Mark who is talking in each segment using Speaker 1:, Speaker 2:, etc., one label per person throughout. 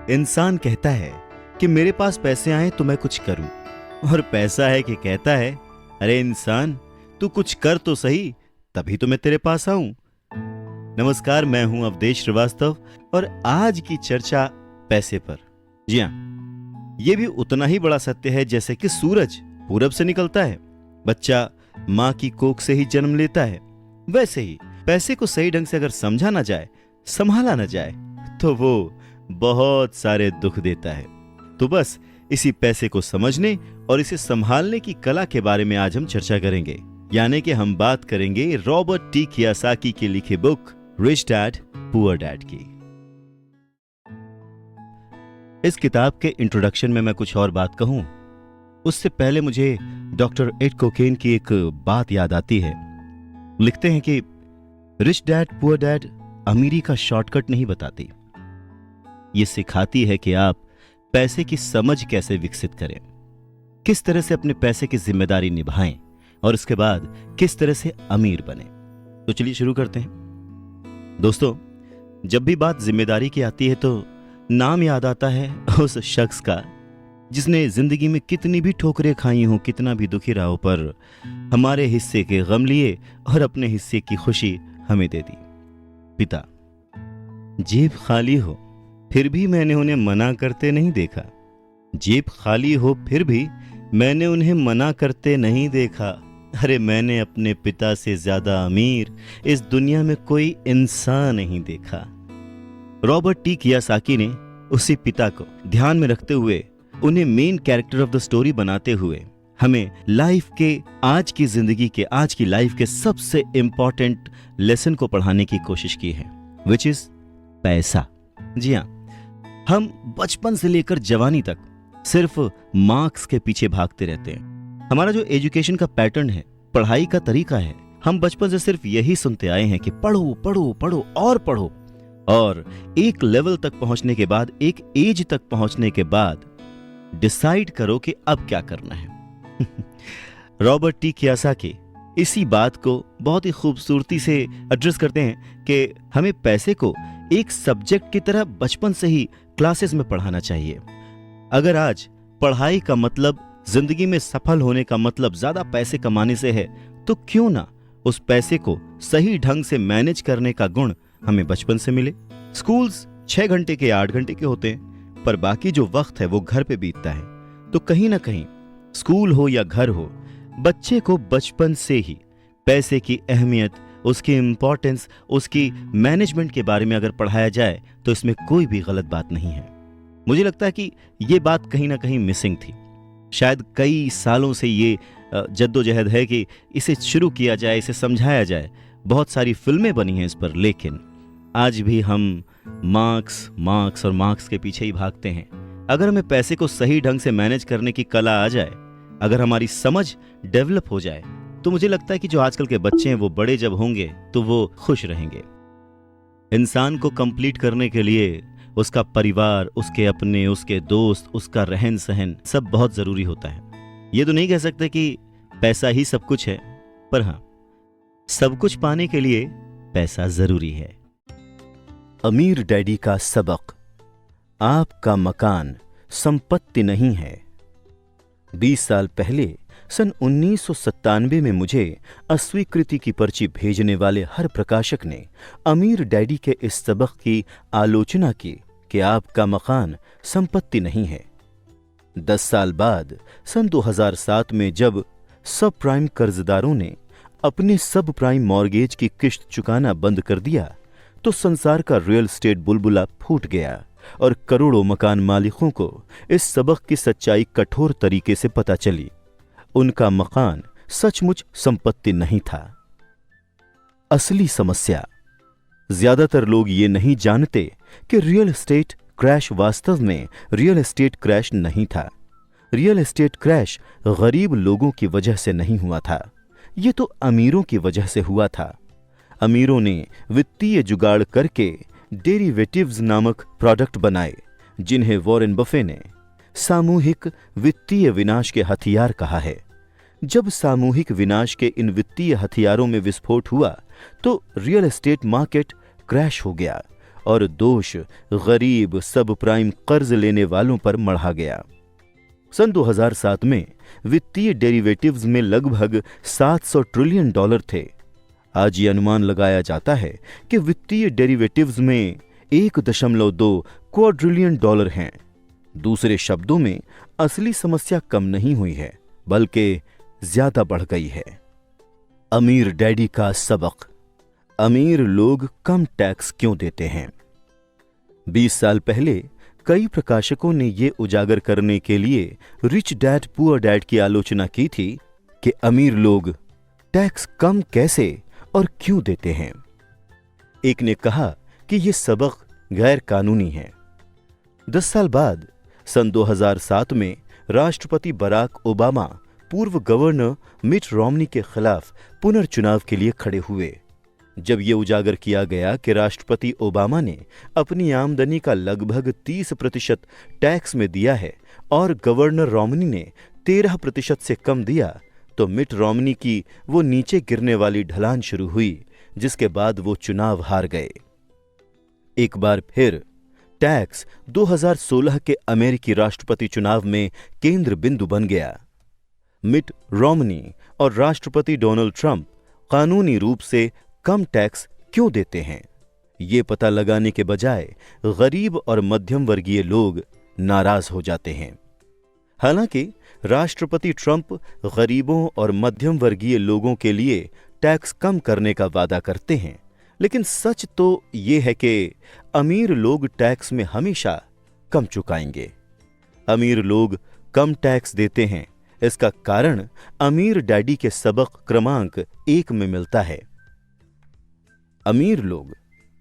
Speaker 1: इंसान कहता है कि मेरे पास पैसे आए तो मैं कुछ करूं, और पैसा है कि कहता है अरे इंसान तू कुछ कर तो सही, तभी तो मैं तेरे पास आऊं। नमस्कार, मैं हूं अवधेश श्रीवास्तव और आज की चर्चा पैसे पर। जी हां, यह भी उतना ही बड़ा सत्य है जैसे कि सूरज पूरब से निकलता है, बच्चा मां की कोख से ही जन्म लेता है, वैसे ही पैसे को सही ढंग से अगर समझा ना जाए, संभाला ना जाए, तो वो बहुत सारे दुख देता है। तो बस इसी पैसे को समझने और इसे संभालने की कला के बारे में आज हम चर्चा करेंगे। यानी कि हम बात करेंगे रॉबर्ट टी कियोसाकी की लिखी book rich dad poor dad की। इस किताब के इंट्रोडक्शन में मैं कुछ और बात कहूं, उससे पहले मुझे डॉक्टर एड कोकेन की एक बात याद आती है। लिखते हैं कि रिच डैड पुअर डैड अमीरी का शॉर्टकट नहीं बताती, ये सिखाती है कि आप पैसे की समझ कैसे विकसित करें, किस तरह से अपने पैसे की जिम्मेदारी निभाएं और इसके बाद किस तरह से अमीर बने। तो चलिए शुरू करते हैं। दोस्तों, जब भी बात जिम्मेदारी की आती है तो नाम याद आता है उस शख्स का जिसने जिंदगी में कितनी भी ठोकरें खाई हों, कितना भी दुखी रहा हो, पर हमारे हिस्से के गम लिए और अपने हिस्से की खुशी हमें दे दी। पिता। जेब खाली हो फिर भी मैंने उन्हें मना करते नहीं देखा, जेब खाली हो फिर भी मैंने उन्हें मना करते नहीं देखा। अरे मैंने अपने पिता से ज्यादा अमीर इस दुनिया में कोई इंसान नहीं देखा। रॉबर्ट टी कियोसाकी ने उसी पिता को ध्यान में रखते हुए, उन्हें main character of the story बनाते हुए हमें लाइफ के, आज की जिंदगी के, आज की लाइफ के सबसे इंपॉर्टेंट लेसन को पढ़ाने की कोशिश की है, विच इज पैसा। जी हाँ, हम बचपन से लेकर जवानी तक सिर्फ मार्क्स के पीछे भागते रहते हैं। हमारा जो एजुकेशन का पैटर्न है, पढ़ाई का तरीका है, हम बचपन से सिर्फ यही सुनते आए हैं कि पढ़ो पढ़ो पढ़ो और पढ़ो, और एक लेवल तक पहुंचने के बाद, एक एज तक पहुंचने के बाद डिसाइड करो कि अब क्या करना है। रॉबर्ट टी कियोसाकी इसी बात को बहुत ही खूबसूरती से एड्रेस करते हैं कि हमें पैसे को एक सब्जेक्ट की तरह बचपन से ही क्लासेस में पढ़ाना चाहिए। अगर आज पढ़ाई का मतलब, जिंदगी में सफल होने का मतलब ज्यादा पैसे कमाने से है, तो क्यों ना उस पैसे को सही ढंग से मैनेज करने का गुण हमें बचपन से मिले। स्कूल्स 6 घंटे के 8 घंटे के होते हैं, पर बाकी जो वक्त है वो घर पे बीतता है। तो कहीं ना कहीं स्कूल हो या घर हो, बच्चे को बचपन से ही पैसे की अहमियत, उसकी इंपॉर्टेंस, उसकी मैनेजमेंट के बारे में अगर पढ़ाया जाए तो इसमें कोई भी गलत बात नहीं है। मुझे लगता है कि ये बात कहीं ना कहीं मिसिंग थी। शायद कई सालों से ये जद्दोजहद है कि इसे शुरू किया जाए, इसे समझाया जाए। बहुत सारी फिल्में बनी हैं इस पर, लेकिन आज भी हम मार्क्स मार्क्स और मार्क्स के पीछे ही भागते हैं। अगर हमें पैसे को सही ढंग से मैनेज करने की कला आ जाए, अगर हमारी समझ डेवलप हो जाए, तो मुझे लगता है कि जो आजकल के बच्चे हैं वो बड़े जब होंगे तो वो खुश रहेंगे। इंसान को कंप्लीट करने के लिए उसका परिवार, उसके अपने, उसके दोस्त, उसका रहन सहन सब बहुत जरूरी होता है। ये तो नहीं कह सकते कि पैसा ही सब कुछ है, पर हाँ, सब कुछ पाने के लिए पैसा जरूरी है। अमीर डैडी का सबक। आपका मकान संपत्ति नहीं है। 20 साल पहले सन 1997 में मुझे अस्वीकृति की पर्ची भेजने वाले हर प्रकाशक ने अमीर डैडी के इस सबक की आलोचना की कि आपका मकान संपत्ति नहीं है। 10 साल बाद सन 2007 में जब सब प्राइम कर्जदारों ने अपने सब प्राइम मॉर्गेज की किश्त चुकाना बंद कर दिया, तो संसार का रियल एस्टेट बुलबुला फूट गया और करोड़ों मकान मालिकों को इस सबक की सच्चाई कठोर तरीके से पता चली। उनका मकान सचमुच संपत्ति नहीं था। असली समस्या, ज्यादातर लोग ये नहीं जानते कि रियल एस्टेट क्रैश वास्तव में रियल एस्टेट क्रैश नहीं था। रियल एस्टेट क्रैश गरीब लोगों की वजह से नहीं हुआ था, ये तो अमीरों की वजह से हुआ था। अमीरों ने वित्तीय जुगाड़ करके डेरिवेटिव्स नामक प्रोडक्ट बनाए, जिन्हें वॉरेन बफे ने सामूहिक वित्तीय विनाश के हथियार कहा है। जब सामूहिक विनाश के इन वित्तीय हथियारों में विस्फोट हुआ तो रियल एस्टेट मार्केट क्रैश हो गया और दोष गरीब सब प्राइम कर्ज लेने वालों पर मढ़ा गया। सन 2007 में वित्तीय डेरिवेटिव्स में लगभग 700 ट्रिलियन डॉलर थे। आज ये अनुमान लगाया जाता है कि वित्तीय डेरिवेटिव्स में 1.2 क्वाड्रिलियन डॉलर हैं। दूसरे शब्दों में असली समस्या कम नहीं हुई है बल्कि ज्यादा बढ़ गई है। अमीर डैडी का सबक। अमीर लोग कम टैक्स क्यों देते हैं? 20 साल पहले कई प्रकाशकों ने यह उजागर करने के लिए रिच डैड पुअर डैड की आलोचना की थी कि अमीर लोग टैक्स कम कैसे और क्यों देते हैं। एक ने कहा कि यह सबक गैर कानूनी है। 10 साल बाद सन 2007 में राष्ट्रपति बराक ओबामा पूर्व गवर्नर मिट रोमनी के खिलाफ पुनर्चुनाव के लिए खड़े हुए। जब यह उजागर किया गया कि राष्ट्रपति ओबामा ने अपनी आमदनी का लगभग 30% टैक्स में दिया है और गवर्नर रोमनी ने 13% से कम दिया, तो मिट रोमनी की वो नीचे गिरने वाली ढलान शुरू हुई, जिसके बाद वो चुनाव हार गए। एक बार फिर टैक्स 2016 के अमेरिकी राष्ट्रपति चुनाव में केंद्र बिंदु बन गया। मिट रोमनी और राष्ट्रपति डोनाल्ड ट्रंप कानूनी रूप से कम टैक्स क्यों देते हैं, ये पता लगाने के बजाय गरीब और मध्यम वर्गीय लोग नाराज हो जाते हैं। हालांकि राष्ट्रपति ट्रंप गरीबों और मध्यम वर्गीय लोगों के लिए टैक्स कम करने का वादा करते हैं, लेकिन सच तो ये है कि अमीर लोग टैक्स में हमेशा कम चुकाएंगे। अमीर लोग कम टैक्स देते हैं, इसका कारण अमीर डैडी के सबक क्रमांक 1 में मिलता है। अमीर लोग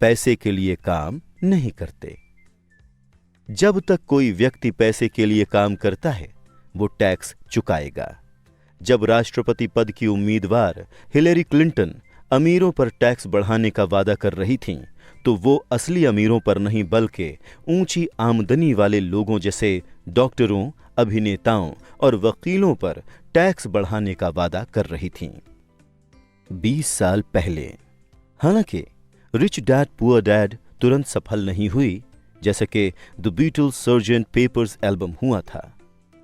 Speaker 1: पैसे के लिए काम नहीं करते। जब तक कोई व्यक्ति पैसे के लिए काम करता है, वो टैक्स चुकाएगा। जब राष्ट्रपति पद की उम्मीदवार हिलेरी क्लिंटन अमीरों पर टैक्स बढ़ाने का वादा कर रही थीं, तो वो असली अमीरों पर नहीं बल्कि ऊंची आमदनी वाले लोगों जैसे डॉक्टरों, अभिनेताओं और वकीलों पर टैक्स बढ़ाने का वादा कर रही थीं। 20 साल पहले हालांकि रिच डैड पुअर डैड तुरंत सफल नहीं हुई, जैसे कि the Beatles Sergeant Pepper's album हुआ था,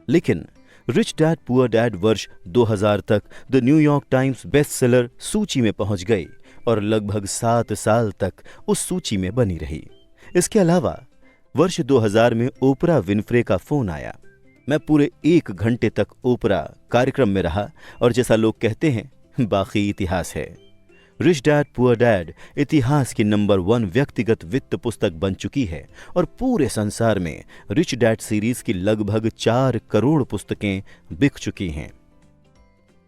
Speaker 1: लेकिन रिच डैड पुअर डैड वर्ष 2000 तक the New York times best seller सूची में पहुंच गई और लगभग 7 साल तक उस सूची में बनी रही। इसके अलावा वर्ष 2000 में ओपरा विनफ्रे का फोन आया। मैं पूरे 1 घंटे तक ओपरा कार्यक्रम में रहा और जैसा लोग कहते हैं, बाकी इतिहास है। रिच डैड पुअर डैड इतिहास की नंबर 1 व्यक्तिगत वित्त पुस्तक बन चुकी है और पूरे संसार में रिच डैड सीरीज की लगभग 4 करोड़ पुस्तकें बिक चुकी हैं।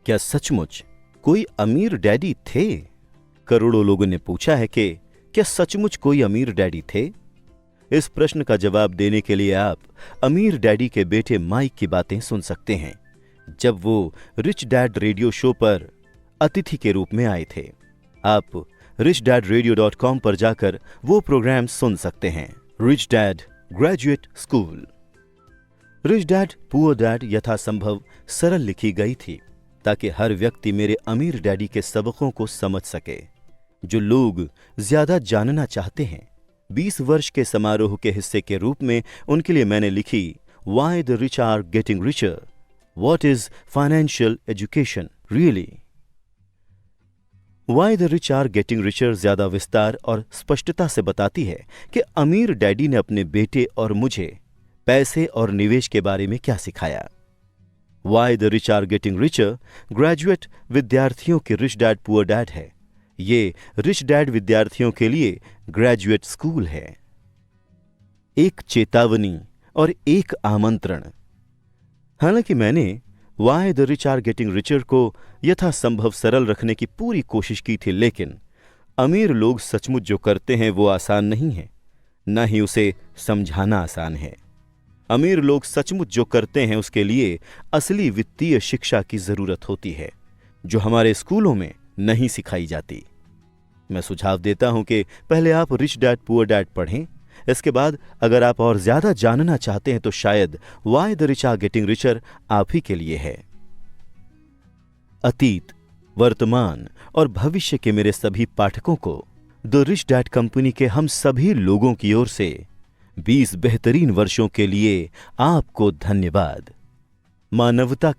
Speaker 1: क्या सचमुच कोई अमीर डैडी थे? करोड़ों लोगों ने पूछा है कि क्या सचमुच कोई अमीर डैडी थे? इस प्रश्न का जवाब देने के लिए आप अमीर डैडी के बेटे माइक की बातें सुन सकते हैं, जब वो रिच डैड रेडियो शो पर अतिथि के रूप में आए थे। आप richdadradio.com पर जाकर वो प्रोग्राम सुन सकते हैं। Rich dad graduate school. Rich dad poor dad यथासंभव सरल लिखी गई थी ताकि हर व्यक्ति मेरे अमीर डैडी के सबकों को समझ सके, जो लोग ज्यादा जानना चाहते हैं। 20 वर्ष के समारोह के हिस्से के रूप में उनके लिए मैंने लिखी Why the Rich Are Getting Richer? What is Financial Education Really? Why the Rich Are Getting Richer ज्यादा विस्तार और स्पष्टता से बताती है कि अमीर डैडी ने अपने बेटे और मुझे पैसे और निवेश के बारे में क्या सिखाया। Why the Rich Are Getting Richer graduate विद्यार्थियों की रिच डैड पुअर डैड है। ये रिच डैड विद्यार्थियों के लिए ग्रेजुएट स्कूल है। एक चेतावनी और एक आमंत्रण। हालांकि मैंने Why the Rich Are Getting Richer को यथासंभव सरल रखने की पूरी कोशिश की थी, लेकिन अमीर लोग सचमुच जो करते हैं वो आसान नहीं है, न ही उसे समझाना आसान है। अमीर लोग सचमुच जो करते हैं उसके लिए असली वित्तीय शिक्षा की जरूरत होती है, जो हमारे स्कूलों में नहीं सिखाई जाती। मैं सुझाव देता हूं कि पहले आप रिच डैड पुअर डैड पढ़ें, इसके बाद अगर आप और ज्यादा जानना चाहते हैं तो शायद Why the Rich Are Getting Richer आप ही के लिए है। अतीत, वर्तमान और भविष्य के मेरे सभी पाठकों को द रिच डैड कंपनी के हम सभी लोगों की ओर से 20 बेहतरीन वर्षों के लिए आपको धन्यवाद। मानवता